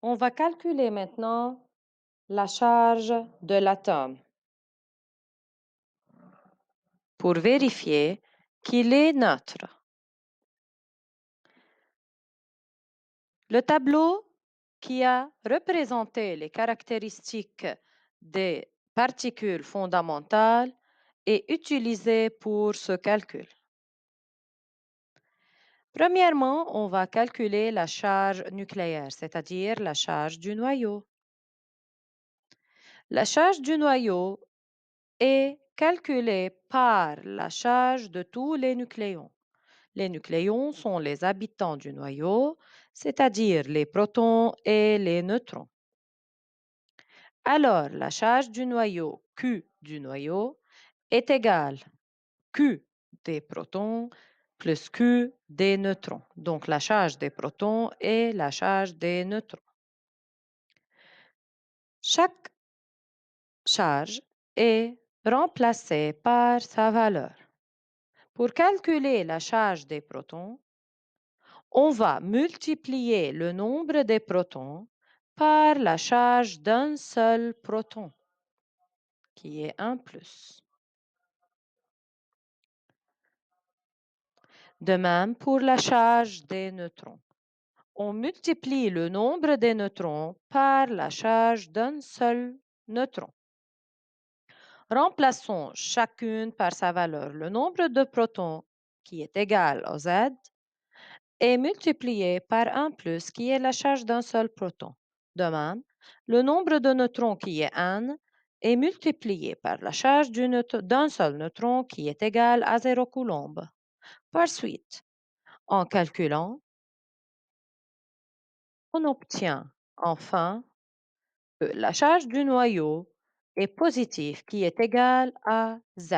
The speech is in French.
On va calculer maintenant la charge de l'atome pour vérifier qu'il est neutre. Le tableau qui a représenté les caractéristiques des particules fondamentales est utilisé pour ce calcul. Premièrement, on va calculer la charge nucléaire, c'est-à-dire la charge du noyau. La charge du noyau est calculée par la charge de tous les nucléons. Les nucléons sont les habitants du noyau, c'est-à-dire les protons et les neutrons. Alors, la charge du noyau Q du noyau est égale Q des protons plus Q des neutrons. Donc, la charge des protons et la charge des neutrons. Chaque charge est remplacée par sa valeur. Pour calculer la charge des protons, on va multiplier le nombre des protons par la charge d'un seul proton, qui est 1 plus. De même pour la charge des neutrons. On multiplie le nombre des neutrons par la charge d'un seul neutron. Remplaçons chacune par sa valeur. Le nombre de protons, qui est égal au Z, est multiplié par 1 plus, qui est la charge d'un seul proton. De même, le nombre de neutrons, qui est n, est multiplié par la charge d'un seul neutron, qui est égal à 0 coulomb. Par suite, en calculant, on obtient enfin que la charge du noyau est positive, qui est égale à Z.